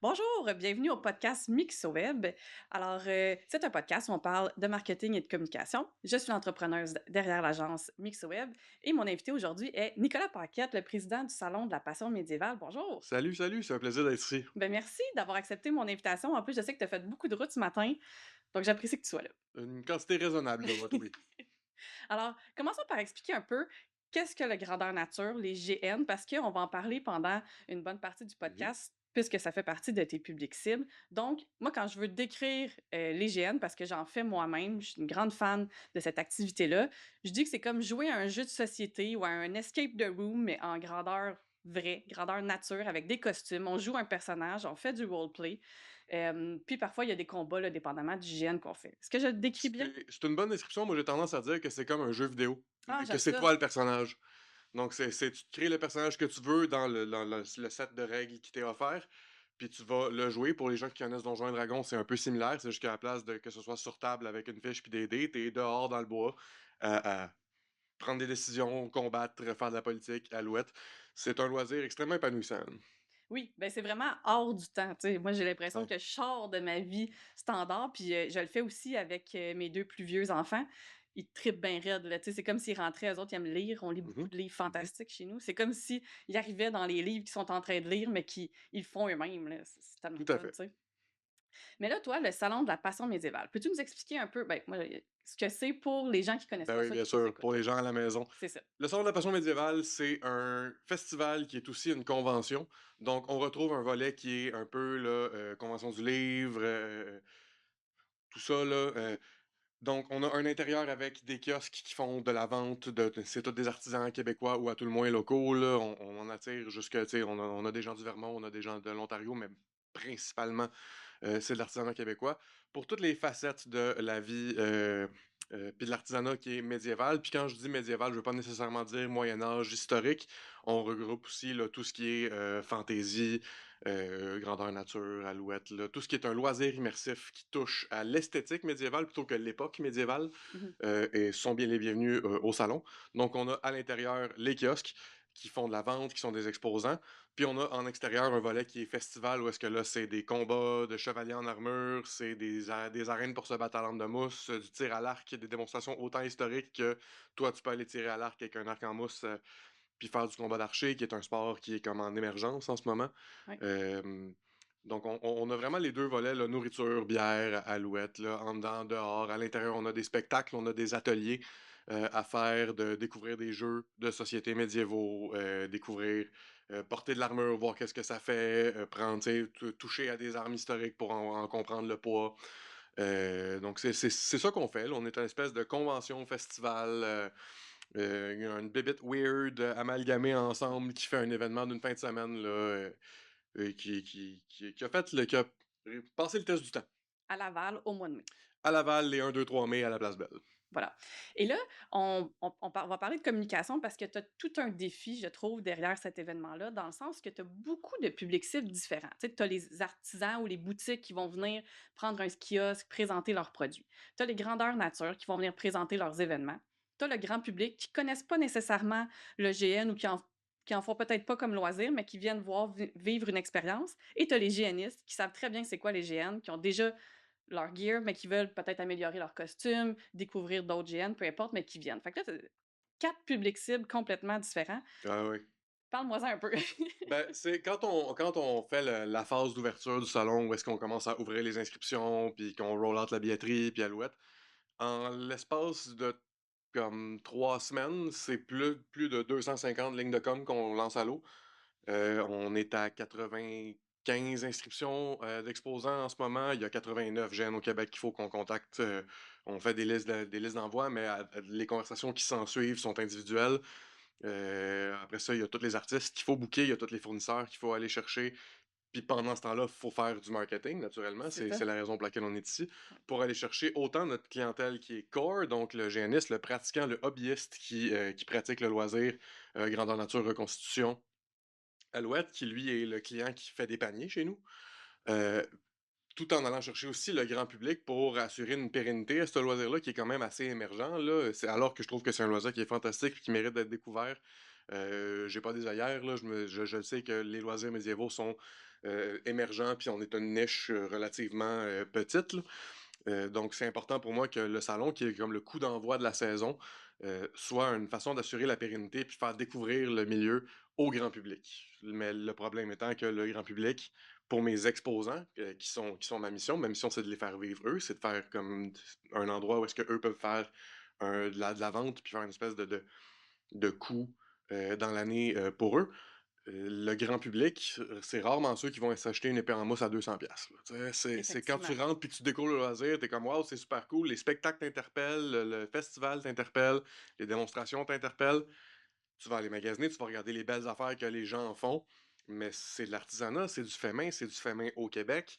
Bonjour, bienvenue au podcast MixoWeb. C'est un podcast où on parle de marketing et de communication. Je suis l'entrepreneuse derrière l'agence MixoWeb et mon invité aujourd'hui est Nicolas Paquette, le président du Salon de la Passion médiévale. Bonjour. Salut, salut, c'est un plaisir d'être ici. Merci d'avoir accepté mon invitation. En plus, je sais que tu as fait beaucoup de routes ce matin, donc j'apprécie que tu sois là. Une quantité raisonnable de vote, oui. Alors, commençons par expliquer un peu qu'est-ce que le grandeur nature, les GN, parce qu'on va en parler pendant une bonne partie du Mhm. podcast, puisque ça fait partie de tes publics cibles. Donc, moi, quand je veux décrire les GN, parce que j'en fais moi-même, je suis une grande fan de cette activité-là, je dis que c'est comme jouer à un jeu de société ou à un escape the room, mais en grandeur vraie, grandeur nature, avec des costumes. On joue un personnage, on fait du roleplay. Puis parfois, il y a des combats, là, dépendamment du GN qu'on fait. Est-ce que je le décris bien? C'est une bonne description. Moi, j'ai tendance à dire que c'est comme un jeu vidéo, Ah, que j'aime c'est ça. toi le personnage. Donc, tu te crées le personnage que tu veux dans le set de règles qui t'est offert, puis tu vas le jouer. Pour les gens qui connaissent Donjons et Dragons, c'est un peu similaire. C'est juste qu'à la place de que ce soit sur table avec une fiche puis des dés, t'es dehors dans le bois à prendre des décisions, combattre, faire de la politique, alouette. C'est un loisir extrêmement épanouissant. Oui, ben c'est vraiment hors du temps, tu sais. Moi, j'ai l'impression Ouais. que je sors de ma vie standard, puis je le fais aussi avec, mes 2 plus vieux enfants. Ils trippent bien raide, là, tu sais, c'est comme s'ils rentraient, eux autres, ils aiment lire, on lit beaucoup Mhm. de livres fantastiques chez nous. C'est comme s'ils arrivaient dans les livres qu'ils sont en train de lire, mais qu'ils ils le font eux-mêmes, là. C'est tellement Tout à fun, tu fait. sais. Mais là, toi, le salon de la passion médiévale, peux-tu nous expliquer un peu, ben, moi, ce que c'est pour les gens qui connaissent Ben pas oui, ça, bien qui nous sûr, écoutent? pour les gens à la maison. C'est ça. Le Salon de la Passion médiévale, c'est un festival qui est aussi une convention. Donc, on retrouve un volet qui est un peu la convention du livre, tout ça. Là, donc, on a un intérieur avec des kiosques qui font de la vente. C'est tous des artisans québécois ou à tout le moins locaux. Là. On en attire jusque, tu sais, on a des gens du Vermont, on a des gens de l'Ontario, mais principalement c'est de l'artisanat québécois. Pour toutes les facettes de la vie, puis de l'artisanat qui est médiéval. Puis quand je dis médiéval, je veux pas nécessairement dire Moyen Âge historique. On regroupe aussi là, tout ce qui est fantaisie, grandeur nature, alouette, là, tout ce qui est un loisir immersif qui touche à l'esthétique médiévale plutôt que l'époque médiévale, Mmh. et sont bien les bienvenus au salon. Donc on a à l'intérieur les kiosques qui font de la vente, qui sont des exposants. Puis on a en extérieur un volet qui est festival où est-ce que là c'est des combats de chevaliers en armure, c'est des arènes pour se battre à l'arme de mousse, du tir à l'arc, des démonstrations autant historiques que toi tu peux aller tirer à l'arc avec un arc en mousse puis faire du combat d'archer qui est un sport qui est comme en émergence en ce moment. Ouais. Euh, donc on a vraiment les deux volets, là, nourriture, bière, alouette, là, en dedans, dehors. À l'intérieur, on a des spectacles, on a des ateliers à faire, de découvrir des jeux de société médiévaux, découvrir, porter de l'armure, voir qu'est-ce que ça fait, prendre, tu sais, toucher à des armes historiques pour en comprendre le poids. Donc c'est ça qu'on fait. Là. On est une espèce de convention, festival, il y a une bébête weird amalgamée ensemble qui fait un événement d'une fin de semaine là, qui a fait qui a passé le test du temps. À Laval, au mois de mai. À Laval, les 1, 2, 3 mai à la Place Belle. Voilà. Et là, on va parler de communication parce que tu as tout un défi, je trouve, derrière cet événement-là, dans le sens que tu as beaucoup de publics cibles différents. Tu sais, as les artisans ou les boutiques qui vont venir prendre un kiosque, présenter leurs produits. Tu as les grandeurs nature qui vont venir présenter leurs événements. Tu as le grand public qui ne connaissent pas nécessairement le GN ou qui en font peut-être pas comme loisir, mais qui viennent voir vivre une expérience. Et tu as les GNistes qui savent très bien c'est quoi les GN, qui ont déjà leur gear, mais qui veulent peut-être améliorer leur costume, découvrir d'autres GN, peu importe, mais qui viennent. Fait que là, tu 4 publics cibles complètement différents. Ah oui. Parle-moi-en un peu. Ben, c'est quand on fait la phase d'ouverture du salon où est-ce qu'on commence à ouvrir les inscriptions, puis qu'on roll out la billetterie, puis Alouette, en l'espace de comme 3 semaines, c'est plus de 250 lignes de com qu'on lance à l'eau. On est à 95 inscriptions d'exposants en ce moment. Il y a 89 jeunes au Québec qu'il faut qu'on contacte. On fait des listes d'envoi, mais les conversations qui s'en suivent sont individuelles. Après ça, il y a tous les artistes qu'il faut booker, il y a tous les fournisseurs qu'il faut aller chercher. Puis pendant ce temps-là, il faut faire du marketing, naturellement. C'est C'est ça. la raison pour laquelle on est ici. Ouais. Pour aller chercher autant notre clientèle qui est core, donc le GNiste, le pratiquant, le hobbyiste qui pratique le loisir, grandeur nature, reconstitution, Alouette, qui lui est le client qui fait des paniers chez nous, euh, tout en allant chercher aussi le grand public pour assurer une pérennité à ce loisir-là qui est quand même assez émergent. Là. Alors que je trouve que c'est un loisir qui est fantastique et qui mérite d'être découvert. J'ai pas des œillères, là. Je sais que les loisirs médiévaux sont émergent, puis on est une niche relativement petite, là. Donc, c'est important pour moi que le salon, qui est comme le coup d'envoi de la saison, soit une façon d'assurer la pérennité puis faire découvrir le milieu au grand public. Mais le problème étant que le grand public, pour mes exposants, qui sont ma mission, c'est de les faire vivre eux, c'est de faire comme un endroit où est-ce que eux peuvent faire de la vente puis faire une espèce de coût dans l'année pour eux. Le grand public, c'est rarement ceux qui vont s'acheter une épée en mousse à 200 pièces. C'est quand tu Effectivement. rentres puis tu découvres le loisir, t'es comme: «Waouh, c'est super cool». Les spectacles t'interpellent, le festival t'interpelle, les démonstrations t'interpellent. Tu vas aller magasiner, tu vas regarder les belles affaires que les gens en font, mais c'est de l'artisanat, c'est du fait main, c'est du fait main au Québec.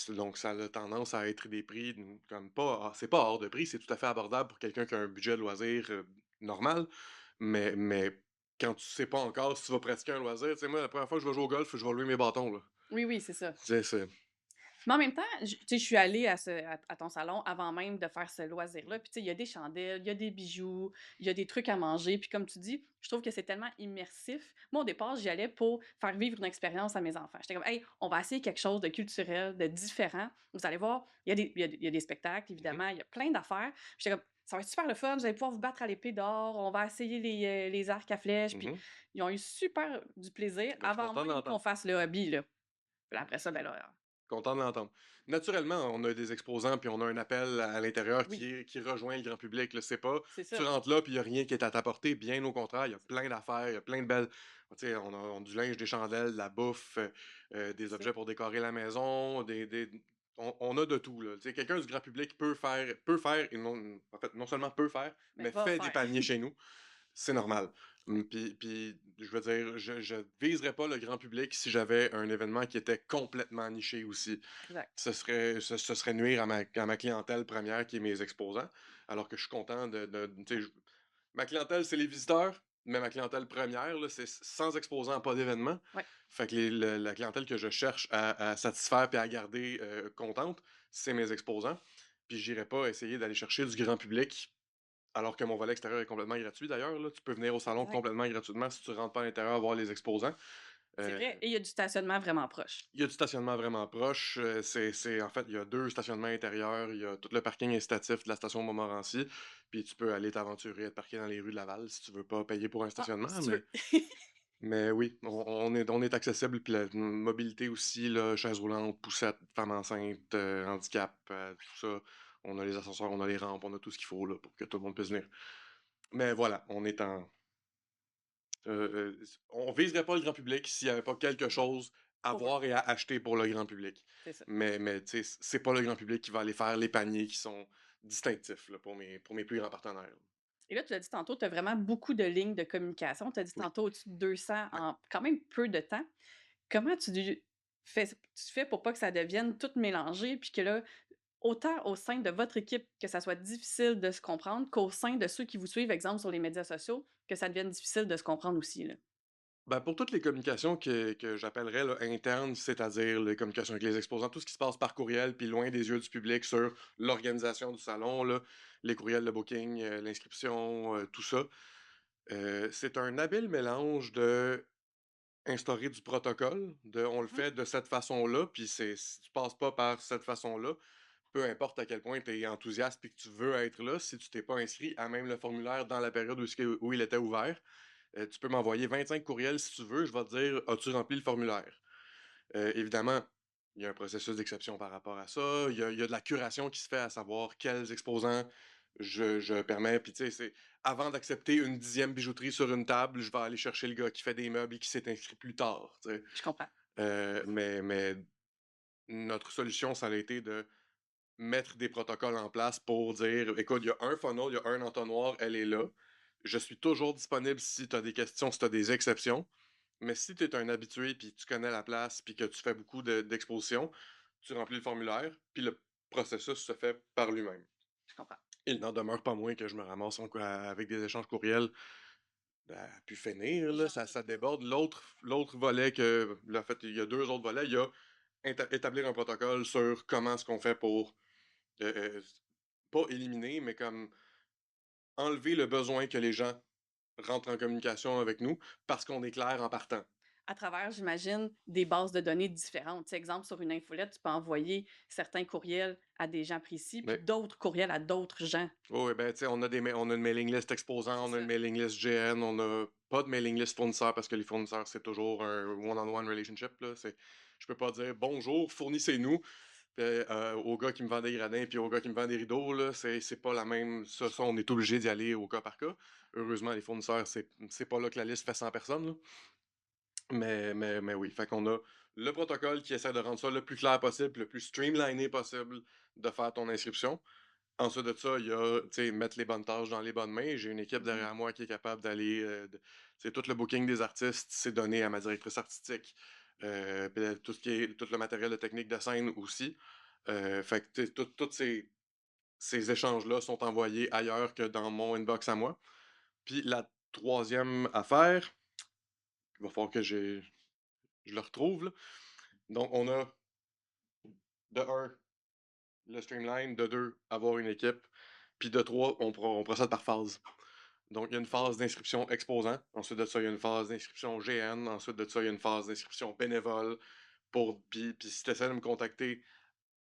Donc ça a tendance à être des prix comme pas c'est pas hors de prix, c'est tout à fait abordable pour quelqu'un qui a un budget de loisir, normal. Mais quand tu sais pas encore si tu vas pratiquer un loisir, tu sais, moi, la première fois que je vais jouer au golf, je vais lever mes bâtons, là. Oui, oui, c'est ça. C'est Mais en même temps, tu sais, je suis allée à ton salon avant même de faire ce loisir-là. Puis, tu sais, il y a des chandelles, il y a des bijoux, il y a des trucs à manger. Puis, comme tu dis, je trouve que c'est tellement immersif. Moi, au départ, j'y allais pour faire vivre une expérience à mes enfants. J'étais comme, hey, on va essayer quelque chose de culturel, de différent. Vous allez voir, il y a des spectacles, mmh évidemment, il y a plein d'affaires. J'étais comme, ça va être super le fun, vous allez pouvoir vous battre à l'épée d'or, on va essayer les arcs à flèches. Puis, mh. ils ont eu super du plaisir Ben, je suis avant content de même qu'on l'entendre. fasse le hobby, là. Puis après ça, ben là, Content de l'entendre. Naturellement, on a des exposants, puis on a un appel à l'intérieur oui, qui rejoint le grand public, là. C'est pas c'est tu ça. rentres là, puis il y a rien qui est à ta portée, bien au contraire, il y a plein d'affaires, il y a plein de belles tu sais, on a du linge, des chandelles, de la bouffe, des C'est ça. objets pour décorer la maison, des on a de tout, là. Tu sais, quelqu'un du grand public peut faire et non en fait, non seulement peut faire, Ben, mais va fait des faire. paniers chez nous. C'est normal. Ouais, Puis je veux dire, je viserais pas le grand public si j'avais un événement qui était complètement niché aussi. exact. Ce serait nuire à ma clientèle première qui est mes exposants, alors que je suis content tu sais, ma clientèle, c'est les visiteurs, mais ma clientèle première, là, c'est sans exposants, pas d'événement. Ouais, Fait que la clientèle que je cherche à satisfaire et à garder contente, c'est mes exposants. Puis j'irai pas essayer d'aller chercher du grand public alors que mon volet extérieur est complètement gratuit d'ailleurs, là. Tu peux venir au salon exact. complètement gratuitement si tu rentres pas à l'intérieur voir les exposants. C'est Heu, vrai et il y a du stationnement vraiment proche. il y a du stationnement vraiment proche, en fait, il y a 2 stationnements intérieurs, il y a tout le parking incitatif de la station Montmorency, puis tu peux aller t'aventurer à te parquer dans les rues de Laval si tu veux pas payer pour un Ah, stationnement, si tu mais veux. oui, on est accessible, puis la mobilité aussi, là, chaises roulantes, poussettes, femmes enceintes, handicap, tout ça. On a les ascenseurs, on a les rampes, on a tout ce qu'il faut, là, pour que tout le monde puisse venir. Mais voilà, on viserait pas le grand public s'il y avait pas quelque Non, chose à pour eux, voir et à acheter pour le grand public. c'est ça. Mais tu sais, c'est pas le grand public qui va aller faire les paniers qui sont distinctifs, là, pour mes plus grands partenaires. Et là, tu l'as dit tantôt, tu as vraiment beaucoup de lignes de communication. Tu as dit Oui, tantôt au-dessus de 200 ouais. en quand même peu de temps. Comment tu fais pour pas que ça devienne tout mélangé puis que là, autant au sein de votre équipe, que ça soit difficile de se comprendre, qu'au sein de ceux qui vous suivent, exemple sur les médias sociaux, que ça devienne difficile de se comprendre aussi, là? Ben, pour toutes les communications que j'appellerais là, internes, c'est-à-dire les communications avec les exposants, tout ce qui se passe par courriel, puis loin des yeux du public sur l'organisation du salon, là, les courriels de booking, l'inscription, tout ça. C'est un habile mélange de instaurer du protocole, on le Mmh. fait de cette façon-là, puis si tu passes pas par cette façon-là, peu importe à quel point tu es enthousiaste et que tu veux être là, si tu t'es pas inscrit à même le formulaire dans la période où il était ouvert, tu peux m'envoyer 25 courriels si tu veux, je vais te dire: «As-tu rempli le formulaire?» Évidemment, il y a un processus d'exception par rapport à ça. Il y a de la curation qui se fait à savoir quels exposants je permets. Puis, tu sais, c'est avant d'accepter une 10e bijouterie sur une table, je vais aller chercher le gars qui fait des meubles et qui s'est inscrit plus tard, tu sais. Je comprends. Mais notre solution, ça a été de mettre des protocoles en place pour dire: «Écoute, il y a un funnel, il y a un entonnoir, elle est là. Je suis toujours disponible si tu as des questions, si tu as des exceptions. Mais si tu es un habitué, puis tu connais la place, puis que tu fais beaucoup d'expositions, tu remplis le formulaire, puis le processus se fait par lui-même». Je comprends. Il n'en demeure pas moins que je me ramasse avec des échanges courriels à pu finir, là, J'en ça doute pas. déborde. L'autre volet en fait, il y a 2 autres volets. Il y a établir un protocole sur comment est-ce qu'on fait pour, heu heu, pas éliminer, mais comme enlever le besoin que les gens rentrent en communication avec nous parce qu'on est clair en partant. à travers, j'imagine, des bases de données différentes. Tu sais, exemple, sur une infolette, tu peux envoyer certains courriels à des gens précis, puis Mais d'autres courriels à d'autres gens. oui, oui, ben, tu sais, on a une mailing list exposant, C'est on a une ça. mailing list GN, on n'a pas de mailing list fournisseur parce que les fournisseurs, c'est toujours un one-on-one relationship, là. Je peux pas dire bonjour, fournissez-nous, puis, au gars qui me vend des gradins, puis au gars qui me vend des rideaux, là, c'est pas la même. Ça, on est obligé d'y aller au cas par cas. Heureusement, les fournisseurs, c'est pas là que la liste fait 100 personnes, là. Mais oui, fait qu'on a le protocole qui essaie de rendre ça le plus clair possible, le plus streamliné possible de faire ton inscription. Ensuite de ça, il y a, tu sais, mettre les bonnes tâches dans les bonnes mains. J'ai une équipe Mhm. derrière moi qui est capable d'aller, tu sais, tout le booking des artistes, c'est donné à ma directrice artistique. Puis tout ce qui est, tout le matériel de technique de scène aussi. Fait que, tu sais, tous ces échanges-là sont envoyés ailleurs que dans mon inbox à moi. Puis la troisième affaire, il va falloir que je le retrouve, là. Donc, on a, de un, le streamline, de deux, avoir une équipe, puis de trois, on procède par phase. Donc, il y a une phase d'inscription exposant. Ensuite de ça, il y a une phase d'inscription GN. Ensuite de ça, il y a une phase d'inscription bénévole. Puis si tu essaies de me contacter,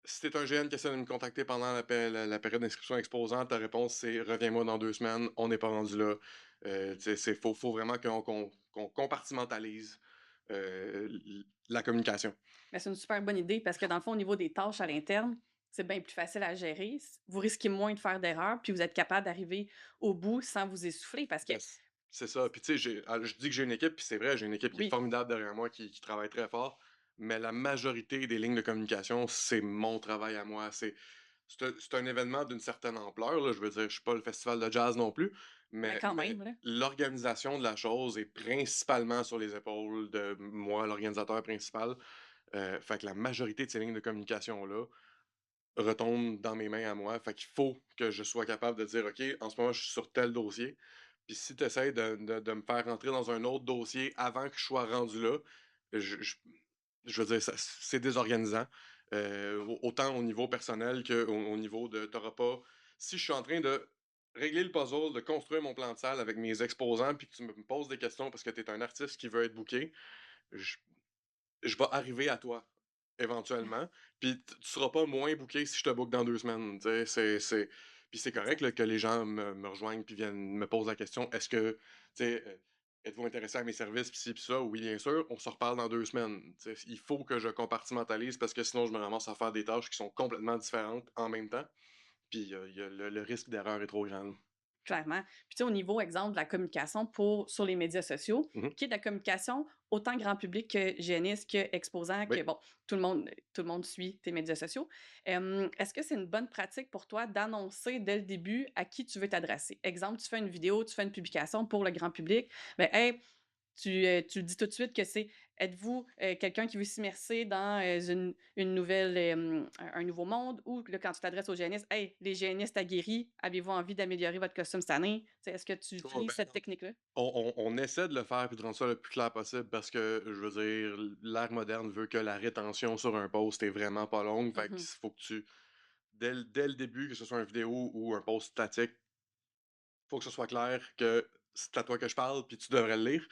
si tu es un GN qui essaie de me contacter pendant la période d'inscription exposante, ta réponse c'est reviens-moi dans 2 semaines, on n'est pas rendu là. Tu sais, faut vraiment qu'on compartimentalise la communication. Mais c'est une super bonne idée parce que dans le fond, au niveau des tâches à l'interne, c'est bien plus facile à gérer. Vous risquez moins de faire d'erreurs, puis vous êtes capable d'arriver au bout sans vous essouffler parce que, Ben, c'est ça. Puis tu sais, je dis que j'ai une équipe, puis c'est vrai, j'ai une équipe qui est oui, formidable derrière moi, qui travaille très fort. Mais la majorité des lignes de communication, c'est mon travail à moi. C'est un événement d'une certaine ampleur, là. Je veux dire, je suis pas le festival de jazz non plus, mais quand mais même, là. l'organisation de la chose est principalement sur les épaules de moi, l'organisateur principal. Fait que la majorité de ces lignes de communication-là retombent dans mes mains à moi. Fait qu'il faut que je sois capable de dire, OK, en ce moment, je suis sur tel dossier. Puis si tu essaies de me faire rentrer dans un autre dossier avant que je sois rendu là, je, je, je veux dire, c'est désorganisant. Autant au niveau personnel qu'au niveau de. T'auras pas. Si je suis en train de régler le puzzle, de construire mon plan de salle avec mes exposants, puis que tu me poses des questions parce que tu es un artiste qui veut être booké, je, je vais arriver à toi, éventuellement. Puis tu seras pas moins booké si je te book dans 2 semaines. Tu sais, Puis c'est correct là, Exact. que les gens me rejoignent puis viennent me posent la question est-ce que, tu sais, êtes-vous intéressé à mes services, puis ci, puis ça? Oui, bien sûr, on se reparle dans 2 semaines. Tu sais, il faut que je compartimentalise parce que sinon, je me ramasse à faire des tâches qui sont complètement différentes en même temps. Puis le risque d'erreur est trop grand, là. Clairement. Puis tu sais, au niveau, exemple, de la communication sur les médias sociaux, Mhm. qui est de la communication autant grand public que géniste, que exposant, Oui. que bon, tout le monde suit tes médias sociaux. Est-ce que c'est une bonne pratique pour toi d'annoncer dès le début à qui tu veux t'adresser? Exemple, tu fais une vidéo, tu fais une publication pour le grand public, ben, hey, tu dis tout de suite que c'est êtes-vous, quelqu'un qui veut s'immerser dans, une nouvelle, un nouveau monde ou là, quand tu t'adresses aux génistes: «Hey, les génistes aguerris, avez-vous envie d'améliorer votre costume cette année?» Tu sais, est-ce que tu Oh, utilises ben, cette technique-là? on essaie de le faire puis de rendre ça le plus clair possible parce que, je veux dire, l'ère moderne veut que la rétention sur un post est vraiment pas longue. Fait qu'il Mmh. faut que dès le début, que ce soit une vidéo ou un post statique, faut que ce soit clair que c'est à toi que je parle puis tu devrais le lire.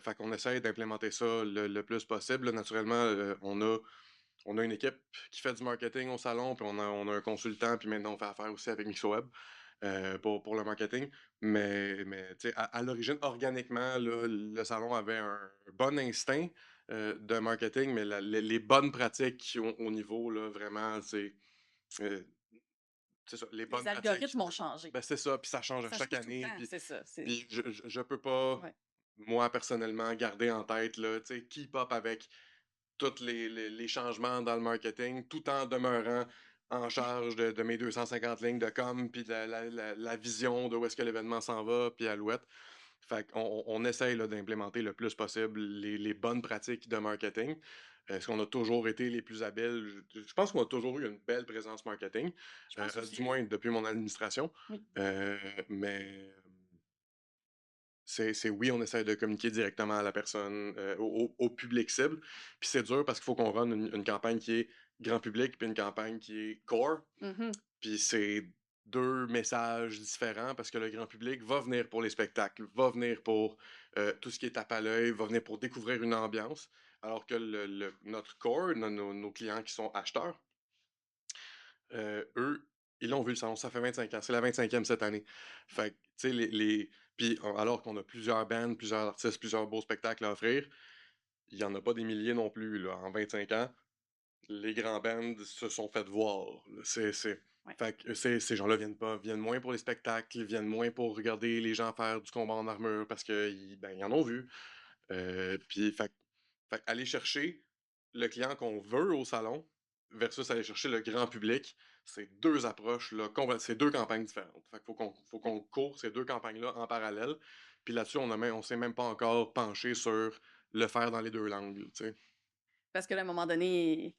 Fait qu'on essaie d'implémenter ça le plus possible. Là, naturellement, on a une équipe qui fait du marketing au salon, puis on a un consultant, puis maintenant on fait affaire aussi avec MixoWeb pour le marketing. Mais tu sais, à l'origine, organiquement, là, le salon avait un bon instinct de marketing, mais les bonnes pratiques au niveau, là, vraiment, euh, c'est ça, les bonnes Les pratiques, algorithmes ont changé. ben c'est ça, puis ça change à Ça chaque change tout le année, temps, c'est ça, puis je peux pas, ouais. moi, personnellement, garder en tête, là, tu sais, keep up avec tous les changements dans le marketing, tout en demeurant en charge de mes 250 lignes de com, puis de la vision de où est-ce que l'événement s'en va, puis Alouette. Fait qu'on on essaye là, d'implémenter le plus possible les bonnes pratiques de marketing. Est-ce qu'on a toujours été les plus habiles? Je pense qu'on a toujours eu une belle présence marketing, Je pense aussi, du moins depuis mon administration. oui. Mais oui, on essaie de communiquer directement à la personne, au public cible. Puis c'est dur parce qu'il faut qu'on run une campagne qui est grand public, puis une campagne qui est core. Mmh. Puis c'est deux messages différents parce que le grand public va venir pour les spectacles, va venir pour tout ce qui est tape à l'œil va venir pour découvrir une ambiance, alors que notre core, nos clients qui sont acheteurs, eux, ils l'ont vu le salon, ça fait 25 ans, c'est la 25e cette année. Fait que, tu sais, puis alors qu'on a plusieurs bands, plusieurs artistes, plusieurs beaux spectacles à offrir, il y en a pas des milliers non plus, là. En 25 ans, les grands bands se sont fait voir, là. Ouais. Fait que ces gens-là viennent moins pour les spectacles, viennent moins pour regarder les gens faire du combat en armure parce qu'ils en ont vu. Puis fait aller chercher le client qu'on veut au salon versus aller chercher le grand public, c'est 2 approches là, c'est 2 campagnes différentes. Fait qu'il faut Ouais. qu'on court ces 2 campagnes-là en parallèle. Puis là-dessus, on s'est même pas encore penché sur le faire dans les 2 langues, tu sais? Parce que là, à un moment donné,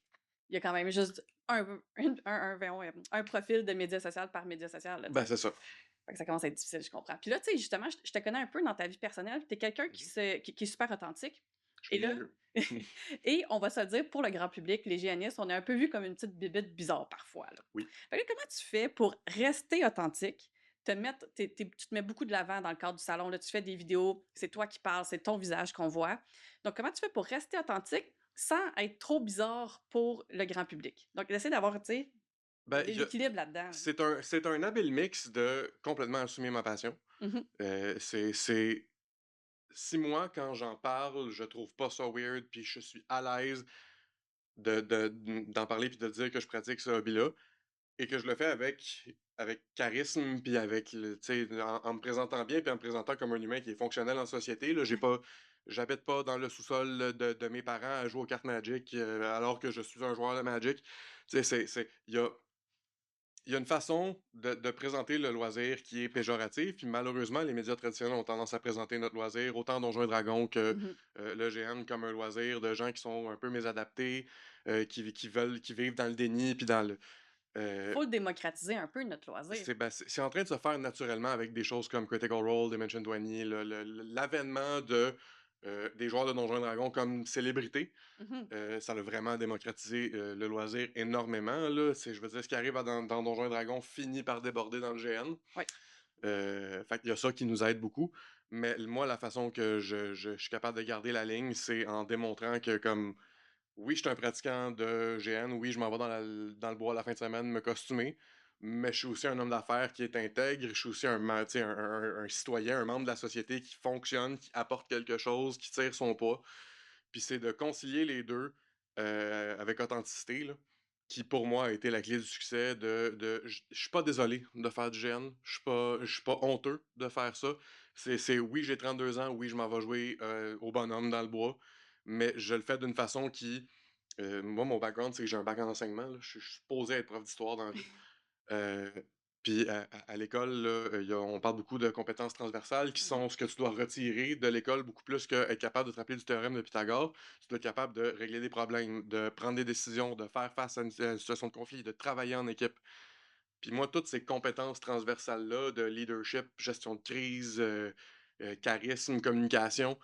il y a quand même juste un profil de média social par média social, là, tu Ben, sais. c'est ça. Fait que ça commence à être difficile, je comprends. Puis là, tu sais, justement, je te connais un peu dans ta vie personnelle, tu es quelqu'un Mmh. qui est super authentique. Je Et fais de mon là, mieux. et on va se le dire, pour le grand public, les GNistes, on est un peu vu comme une petite bibite bizarre parfois, là. Oui. Fait que là, comment tu fais pour rester authentique, tu te mets beaucoup de l'avant dans le cadre du salon, là, tu fais des vidéos, c'est toi qui parles, c'est ton visage qu'on voit. Donc, comment tu fais pour rester authentique sans être trop bizarre pour le grand public? Donc, essayer d'avoir, tu sais, Ben, il y a l'équilibre là-dedans, là. c'est un habile mix de complètement assumer ma passion. Mmh. C'est si moi, quand j'en parle, je trouve pas ça weird, puis je suis à l'aise d'en parler puis de dire que je pratique ce hobby-là et que je le fais avec charisme puis avec tu sais, en me présentant bien puis en me présentant comme un humain qui est fonctionnel en société, là, j'habite pas dans le sous-sol de mes parents à jouer aux cartes Magic, alors que je suis un joueur de Magic. Tu sais, il y a une façon de présenter le loisir qui est péjorative, puis malheureusement, les médias traditionnels ont tendance à présenter notre loisir, autant Donjons& et Dragons que, Mmh. le GN, comme un loisir de gens qui sont un peu mésadaptés, qui vivent dans le déni puis dans le, Faut heu, le démocratiser un peu, notre loisir. c'est en train de se faire naturellement avec des choses comme Critical Role, Dimension 20, l'avènement des joueurs de Donjons& et Dragons comme célébrités. Mmh. Ça l'a vraiment démocratisé, le loisir énormément, là. Je veux dire, ce qui arrive dans Donjons& et Dragons finit par déborder dans le GN. Ouais. Fait qu'il y a ça qui nous aide beaucoup. Mais moi, la façon que je suis capable de garder la ligne, c'est en démontrant que comme oui, je suis un pratiquant de GN, oui, je m'en vais dans le bois la fin de semaine me costumer, mais je suis aussi un homme d'affaires qui est intègre, je suis aussi tu sais, un citoyen, un membre de la société qui fonctionne, qui apporte quelque chose, qui tire son pas. Puis c'est de concilier les 2 avec authenticité, là, qui pour moi a été la clé du succès de je suis pas désolé de faire du GN, je suis pas honteux de faire ça. C'est oui, j'ai 32 ans, oui, je m'en vais jouer, au bonhomme dans le bois, mais je le fais d'une façon qui, moi, mon background, c'est que j'ai un bac en enseignement, là. Je suis supposé être prof d'histoire dans la vie. Heu, puis à l'école, là, on parle beaucoup de compétences transversales qui Mmh. sont ce que tu dois retirer de l'école beaucoup plus qu'être capable de te rappeler du théorème de Pythagore. Tu dois être capable de régler des problèmes, de prendre des décisions, de faire face à une situation de conflit, de travailler en équipe. Puis moi, toutes ces compétences transversales-là de leadership, gestion de crise, charisme, communication,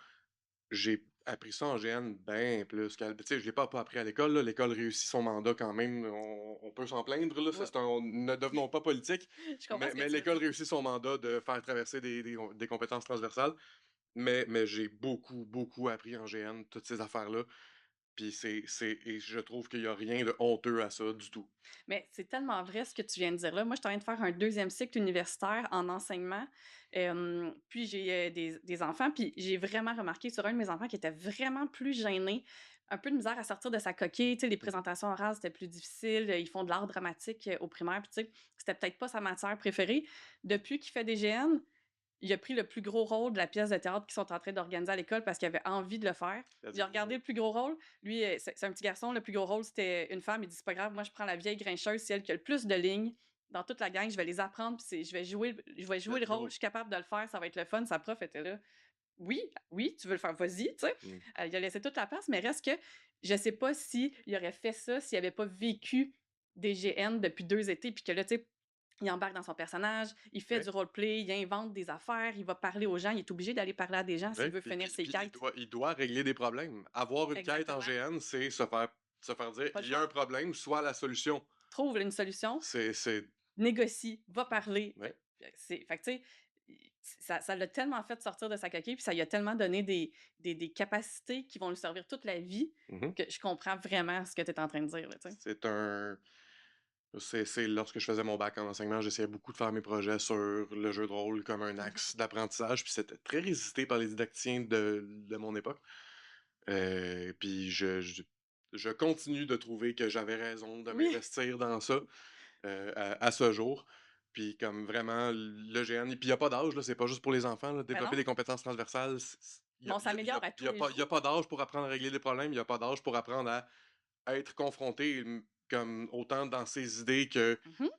j'ai appris ça en GN bien plus tu sais, je l'ai pas appris à l'école, là. L'école réussit son mandat quand même, on peut s'en plaindre, là, ça Ouais, c'est un ne devenons pas politiques, je comprends mais ce que mais tu veux l'école dire. réussit son mandat de faire traverser des compétences transversales, mais j'ai beaucoup, beaucoup appris en GN, toutes ces affaires-là, puis et je trouve qu'il y a rien de honteux à ça du tout. Mais c'est tellement vrai ce que tu viens de dire là. Moi, je suis en train de faire un deuxième cycle universitaire en enseignement. Puis j'ai des enfants, puis j'ai vraiment remarqué sur un de mes enfants qui était vraiment plus gêné, un peu de misère à sortir de sa coquille. Tu sais, les Mmh. présentations orales, c'était plus difficile. Ils font de l'art dramatique au primaire, puis tu sais, c'était peut-être pas sa matière préférée. Depuis qu'il fait des GN, il a pris le plus gros rôle de la pièce de théâtre qu'ils sont en train d'organiser à l'école parce qu'il avait envie de le faire. Let's Il a regardé go. le plus gros rôle. Lui, c'est un petit garçon, le plus gros rôle, c'était une femme. Il dit: «C'est pas grave, moi, je prends la vieille grincheuse, c'est elle qui a le plus de lignes dans toute la gang, je vais les apprendre, puis je vais jouer Let's le rôle, je go. suis capable de le faire, ça va être le fun». Sa prof était là: «Oui, oui, tu veux le faire, vas-y», tu sais? Mmh. Il a laissé toute la place, mais reste que je sais pas s'il aurait fait ça s'il avait pas vécu des GN depuis 2 étés, puis que là, tu sais, il embarque dans son personnage, il fait Ouais, du roleplay, il invente des affaires, il va parler aux gens, il est obligé d'aller parler à des gens s'il ouais, veut puis finir puis ses puis quêtes. il doit régler des problèmes. Avoir une quête en Exactement. GN, c'est se faire dire: Pas le «Il y a choix. un problème, soit la solution». Trouve une solution, C'est négocie, va parler. ouais. Fait que tu sais, ça l'a tellement fait sortir de sa coquille, puis ça lui a tellement donné des capacités qui vont lui servir toute la vie, Mmh. que je comprends vraiment ce que tu es en train de dire, là, tu sais. C'est un c'est lorsque je faisais mon bac en enseignement, j'essayais beaucoup de faire mes projets sur le jeu de rôle comme un Mmh. axe d'apprentissage, puis c'était très résisté par les didacticiens de mon époque. Puis je continue de trouver que j'avais raison de Oui, m'investir dans ça, à ce jour. Puis comme vraiment le GN et puis il y a pas d'âge là, c'est pas juste pour les enfants là, ben développer non, des compétences transversales, il y mais a on s'améliore à tous les il y a jours. pas d'âge pour apprendre à régler des problèmes, il y a pas d'âge pour apprendre à être confronté, comme autant dans ses idées que, Mmh. tu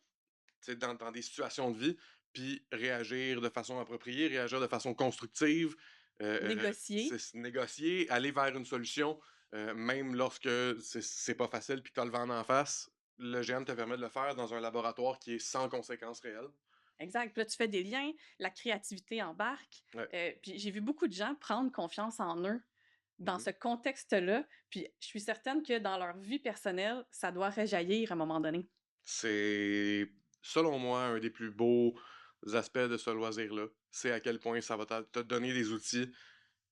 sais, dans des situations de vie, puis réagir de façon appropriée, réagir de façon constructive, Négocier, négocier, aller vers une solution, même lorsque c'est pas facile puis que tu as le vent en face. Le GN te permet de le faire dans un laboratoire qui est sans conséquences réelles. exact. Puis là, tu fais des liens, la créativité embarque, Ouais. puis j'ai vu beaucoup de gens prendre confiance en eux dans Mhm. ce contexte-là, puis je suis certaine que dans leur vie personnelle, ça doit rejaillir à un moment donné. C'est, selon moi, un des plus beaux aspects de ce loisir-là. C'est à quel point ça va te donner des outils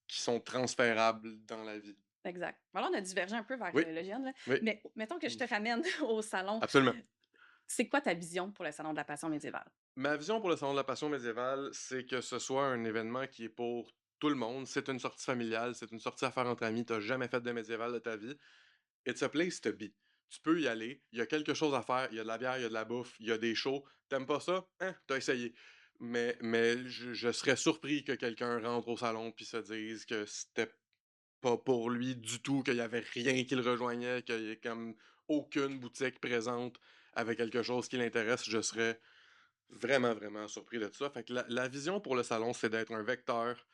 qui sont transférables dans la vie. Exact. Alors on a divergé un peu vers, Oui, le gène, là, oui, mais mettons que je mmh, te ramène au salon. absolument. C'est quoi ta vision pour le salon de la passion médiévale? Ma vision pour le Salon de la Passion médiévale, c'est que ce soit un événement qui est pour tout le monde. C'est une sortie familiale, c'est une sortie à faire entre amis. T'as jamais fait de médiéval de ta vie. It's a place to be. Tu peux y aller. Il y a quelque chose à faire. Il y a de la bière, il y a de la bouffe, il y a des shows. T'aimes pas ça? Hein? T'as essayé. Mais je serais surpris que quelqu'un rentre au salon puis se dise que c'était pas pour lui du tout, qu'il y avait rien qui le rejoignait, qu'il y ait comme aucune boutique présente avec quelque chose qui l'intéresse. Je serais vraiment, vraiment surpris de ça. Fait que la vision pour le salon, c'est d'être un vecteur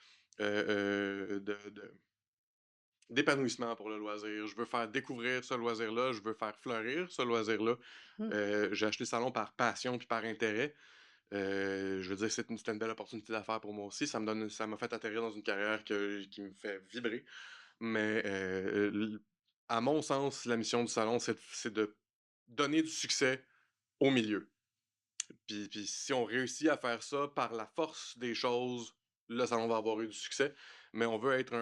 d'épanouissement pour le loisir. Je veux faire découvrir ce loisir-là, je veux faire fleurir ce loisir-là. Mmh. J'ai acheté le salon par passion puis par intérêt. Je veux dire, c'était une belle opportunité d'affaires pour moi aussi. Ça m'a fait atterrir dans une carrière qui me fait vibrer. Mais à mon sens, la mission du salon, c'est de donner du succès au milieu. Puis si on réussit à faire ça par la force des choses, le salon va avoir eu du succès. Mais on veut être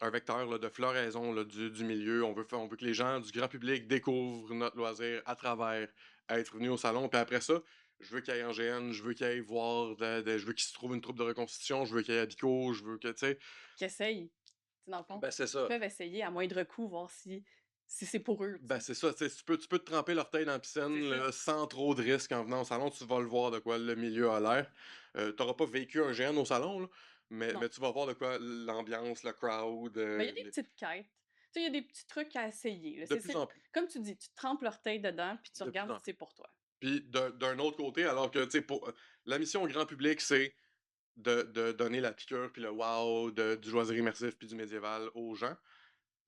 un vecteur là, de floraison là, du milieu. On veut que les gens du grand public découvrent notre loisir à travers être venus au salon. Puis après ça, je veux qu'il y ait en GN, je veux qu'il y ait voir, je veux qu'il se trouve une troupe de reconstitution, je veux qu'il y ait Abico, je veux que, tu sais, Qu'ils essayent, tu sais, dans le fond. ben c'est Ils ça. peuvent essayer à moindre coût, voir si c'est pour eux, tu Ben sais. c'est ça, tu sais, tu peux te tremper l'orteil dans la C'est piscine ça. là, sans trop de risques en venant au salon, tu vas le voir de quoi le milieu a l'air. Tu pas vécu un GN au salon, là, Non. mais tu vas voir de quoi l'ambiance, le crowd, Mais il y a des petites quêtes. Tu sais, il y a des petits trucs à essayer, là. de plus en plus. Comme tu dis, tu te trempes l'orteil dedans, puis tu De plus regardes en si c'est plus. pour toi. Puis d'un autre côté, alors que, tu sais, la mission au grand public, c'est de donner la piqûre puis le wow du loisir immersif puis du médiéval aux gens.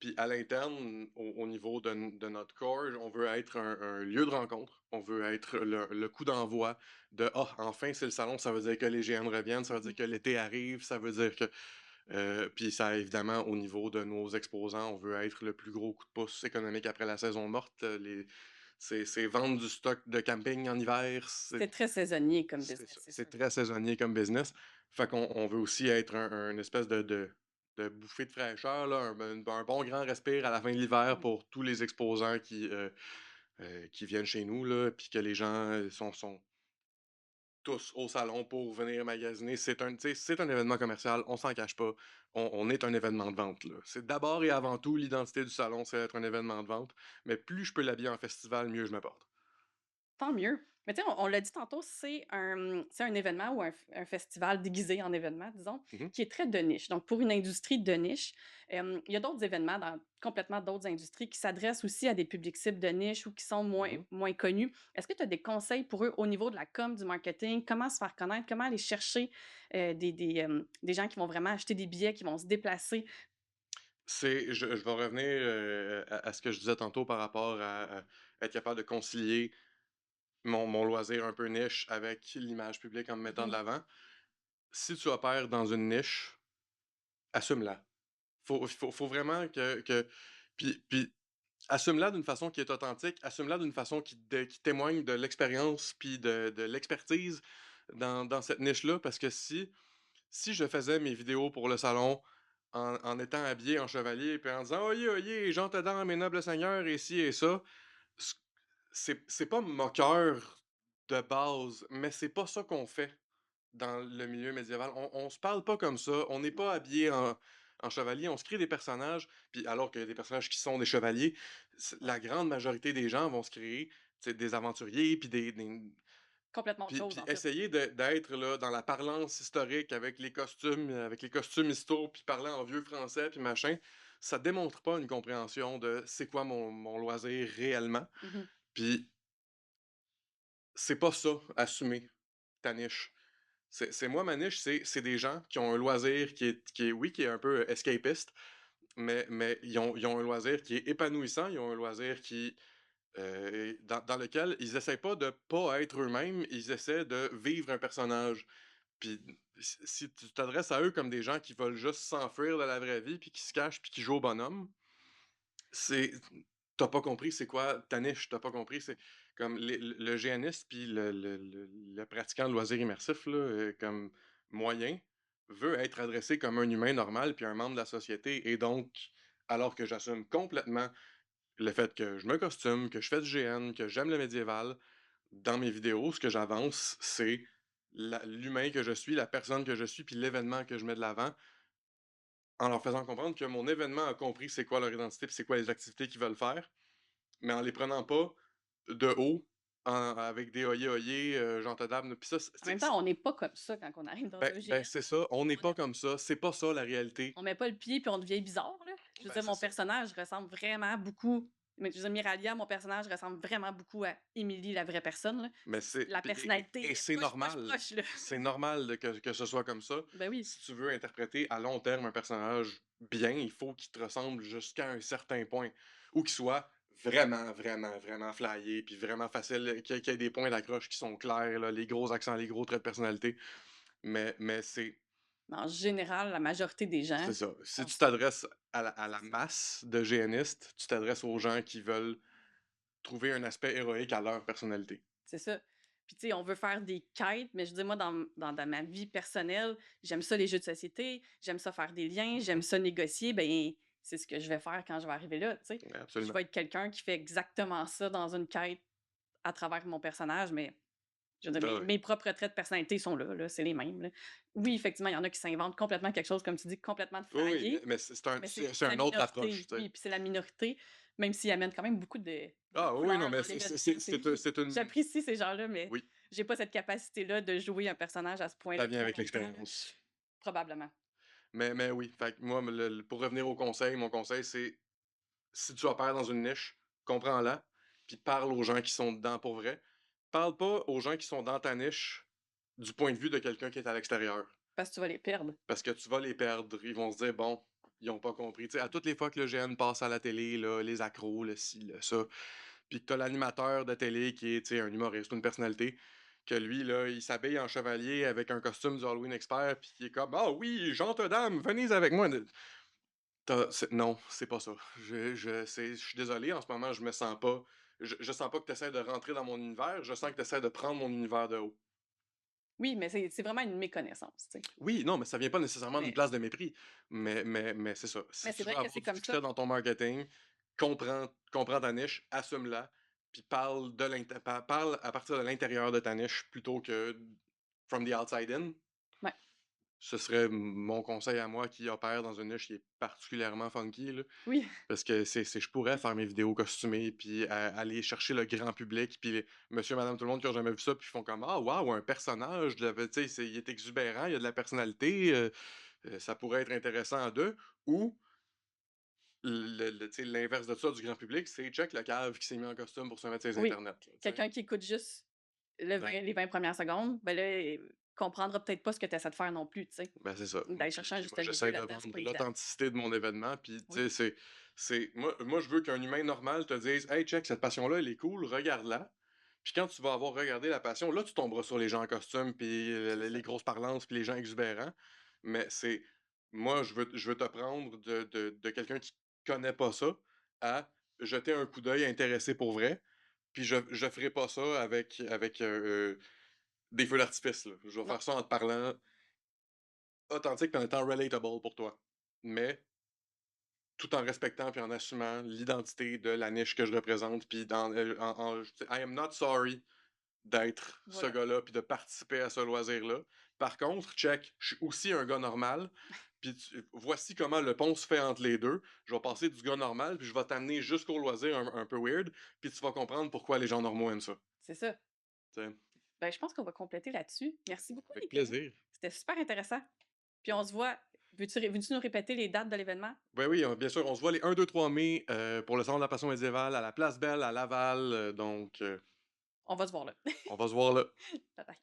Puis à l'interne, au niveau de notre corps, on veut être un lieu de rencontre. On veut être le coup d'envoi de Ah, enfin c'est le salon, ça veut dire que les GN reviennent, ça veut dire Mmh. que l'été arrive, ça veut dire que. Puis ça, évidemment, au niveau de nos exposants, on veut être le plus gros coup de pouce économique après la saison morte. C'est vendre du stock de camping en hiver. C'est très saisonnier comme C'est business, ça. c'est C'est sûr. très saisonnier comme business. Fait qu'on on veut aussi être un espèce de bouffée de fraîcheur, là, un bon grand respire à la fin de l'hiver Mmh. pour tous les exposants qui viennent chez nous, là, puis que les gens sont tous au salon pour venir magasiner. Tu sais, c'est un événement commercial, on s'en cache pas. On est un événement de vente, là. C'est d'abord et avant tout l'identité du salon, c'est être un événement de vente. Mais plus je peux l'habiller en festival, mieux je me porte. Tant mieux. Mais tu sais, on l'a dit tantôt, c'est un événement ou un festival déguisé en événement, disons, Mhm, qui est très de niche. Donc, pour une industrie de niche, il y a d'autres événements dans complètement d'autres industries qui s'adressent aussi à des publics cibles de niche ou qui sont mhm. moins connus. Est-ce que tu as des conseils pour eux au niveau de la com, du marketing? Comment se faire connaître? Comment aller chercher des gens qui vont vraiment acheter des billets, qui vont se déplacer? Je vais revenir à ce que je disais tantôt par rapport à être capable de concilier mon loisir un peu niche avec l'image publique en me mettant de Mhm. l'avant. Si tu opères dans une niche, assume-la. Faut vraiment puis assume-la d'une façon qui est authentique, assume-la d'une façon qui témoigne de l'expérience puis de l'expertise dans cette niche-là parce que si je faisais mes vidéos pour le salon en étant habillé en chevalier puis en disant: «Oyez, oyez, gens te mes nobles seigneurs» et ci et ça, c c'est pas moqueur de base, mais c'est pas ça qu'on fait dans le milieu médiéval. On se parle pas comme ça, on n'est pas habillé en chevalier, on se crée des personnages, puis alors qu'il y a des personnages qui sont des chevaliers, la grande majorité des gens vont se créer, tu sais, des aventuriers, puis Complètement autre chose, puis en fait. essayer d'être là, dans la parlance historique avec les costumes histo, puis parler en vieux français, puis machin, ça démontre pas une compréhension de c'est quoi mon loisir réellement. Mmh. Puis c'est pas ça, assumer ta niche. C'est moi, ma niche, c'est des gens qui ont un loisir oui, qui est un peu escapiste, mais ils ont un loisir qui est épanouissant, ils ont un loisir dans lequel ils essaient pas être eux-mêmes, ils essaient de vivre un personnage. Puis si tu t'adresses à eux comme des gens qui veulent juste s'enfuir de la vraie vie, puis qui se cachent, puis qui jouent au bonhomme, c'est t'as pas compris c'est quoi ta niche, t'as pas compris c'est comme le géaniste puis le pratiquant de loisirs immersifs là, comme moyen, veut être adressé comme un humain normal puis un membre de la société et donc alors que j'assume complètement le fait que je me costume, que je fais du GN, que j'aime le médiéval, dans mes vidéos, ce que j'avance, c'est l'humain que je suis, la personne que je suis, puis l'événement que je mets de l'avant, en leur faisant comprendre que mon événement a compris c'est quoi leur identité, puis c'est quoi les activités qu'ils veulent faire, mais en les prenant pas de haut, avec des oyez oyez, Jean Tadam, puis ça, En même temps, on n'est pas comme ça quand on arrive dans un ben, GN. c'est ça, on n'est On pas comme ça, c'est pas ça la réalité. On met pas le pied puis on devient bizarre, là. Je veux Ben, dire, c'est mon ça. personnage ressemble vraiment beaucoup mais je veux dire, Miralia, mon personnage ressemble vraiment beaucoup à Émilie, la vraie personne, là. Mais La et personnalité est c'est proche, proche, normal. proche, là. C'est normal que ce soit comme ça. Ben oui. Si tu veux interpréter à long terme un personnage bien, il faut qu'il te ressemble jusqu'à un certain point. Ou qu'il soit vraiment, vraiment, vraiment flyé, puis vraiment facile, qu'il y ait des points d'accroche qui sont clairs, là, les gros accents, les gros traits de personnalité. Mais Mais en général, la majorité des gens c'est ça. Si font tu ça. t'adresses à la C'est ça. masse de GNistes, tu t'adresses aux gens qui veulent trouver un aspect héroïque à leur personnalité. C'est ça. Puis, tu sais, on veut faire des quêtes, mais je veux dire, moi, dans ma vie personnelle, j'aime ça les jeux de société, j'aime ça faire des liens, j'aime ça négocier. Ben, c'est ce que je vais faire quand je vais arriver là, tu sais. Ouais, Je absolument. vais être quelqu'un qui fait exactement ça dans une quête à travers mon personnage, mais je veux dire, Ah mes propres traits de personnalité sont là, c'est les mêmes, là. Oui, effectivement, il y en a qui s'inventent complètement quelque chose, comme tu dis, complètement oui, oui, flyé, mais c'est un mais c'est c'est la une autre approche, minorité. tu sais. Oui, puis c'est la minorité, même s'ils amènent quand même beaucoup de Ah oui, oui, non, couleurs mais dans l'événement, tu sais. c'est une J'apprécie ces gens-là, mais oui, j'ai pas cette capacité-là de jouer un personnage à ce ça point-là vient trop avec longtemps, là. l'expérience. Probablement. Mais oui, fait que moi, pour revenir au conseil, mon conseil, c'est si tu opères dans une niche, comprends-la, puis parle aux gens qui sont dedans pour vrai. Parle pas aux gens qui sont dans ta niche du point de vue de quelqu'un qui est à l'extérieur. Parce que tu vas les perdre. Parce que tu vas les perdre. Ils vont se dire, bon, ils ont pas compris. Tu sais, à toutes les fois que le GN passe à la télé, là, les accros, le ci, le ça, puis que t'as l'animateur de télé qui est, tu sais, un humoriste ou une personnalité, que lui, là, il s'habille en chevalier avec un costume du Halloween expert, puis il est comme, ah oui, gentes dames, venez avec moi. Non, c'est pas ça. Je suis désolé, en ce moment, je me sens pas. Je sens pas que tu essaies de rentrer dans mon univers, je sens que tu essaies de prendre mon univers de haut. Oui, mais c'est vraiment une méconnaissance, tu sais. Oui, non, mais ça vient pas nécessairement d'une Mais place de mépris. c'est ça. Mais c'est ça. Mais Si c'est tu veux vrai que avoir c'est du comme ça. succès dans ton marketing, comprends ta niche, assume-la, puis parle à partir de l'intérieur de ta niche plutôt que from the outside in. Ouais. Ce serait mon conseil à moi qui opère dans une niche qui est particulièrement funky, là. Oui, Parce que je pourrais faire mes vidéos costumées, puis aller chercher le grand public, puis monsieur, madame, tout le monde qui ont jamais vu ça, puis ils font comme «Ah waouh, un personnage, tu sais, il est exubérant, il a de la personnalité, ça pourrait être intéressant à 2». Ou tu sais, l'inverse de ça du grand public, c'est check le cave qui s'est mis en costume pour se mettre ses oui. internets, là, tu sais. Quelqu'un qui écoute juste Ben les 20 premières secondes, ben là, comprendra peut-être pas ce que tu essaies de faire non plus, tu sais. ben, c'est ça. D'aller Puis chercher un puis moi, juste milieu j'essaie de là-dedans, c'est vendre pas évident. l'authenticité de mon événement, puis tu Oui, sais, moi, je veux qu'un humain normal te dise: «Hey, check, cette passion-là, elle est cool, regarde-la». Puis quand tu vas avoir regardé la passion, là, tu tomberas sur les gens en costume, puis c'est les ça. grosses parlances, puis les gens exubérants. Mais moi, je veux te prendre de quelqu'un qui connaît pas ça à jeter un coup d'œil intéressé pour vrai, puis je ferai pas ça avec, des feux d'artifice, là. Je vais Non, faire ça en te parlant authentique puis en étant relatable pour toi. Mais tout en respectant puis en assumant l'identité de la niche que je représente puis I am not sorry d'être ce voilà. gars-là puis de participer à ce loisir-là. Par contre, check, je suis aussi un gars normal, puis voici comment le pont se fait entre les 2. Je vais passer du gars normal, puis je vais t'amener jusqu'au loisir un peu weird, puis tu vas comprendre pourquoi les gens normaux aiment ça, C'est ça. tu sais. Ben, je pense qu'on va compléter là-dessus. Merci beaucoup, Avec Nicolas. plaisir. C'était super intéressant. Puis on se voit. Veux-tu nous répéter les dates de l'événement? Ben oui, bien sûr, on se voit les 1, 2, 3 mai, pour le Salon de la Passion médiévale à la Place Belle à Laval, donc On va se voir là. on va se voir là. Bye bye.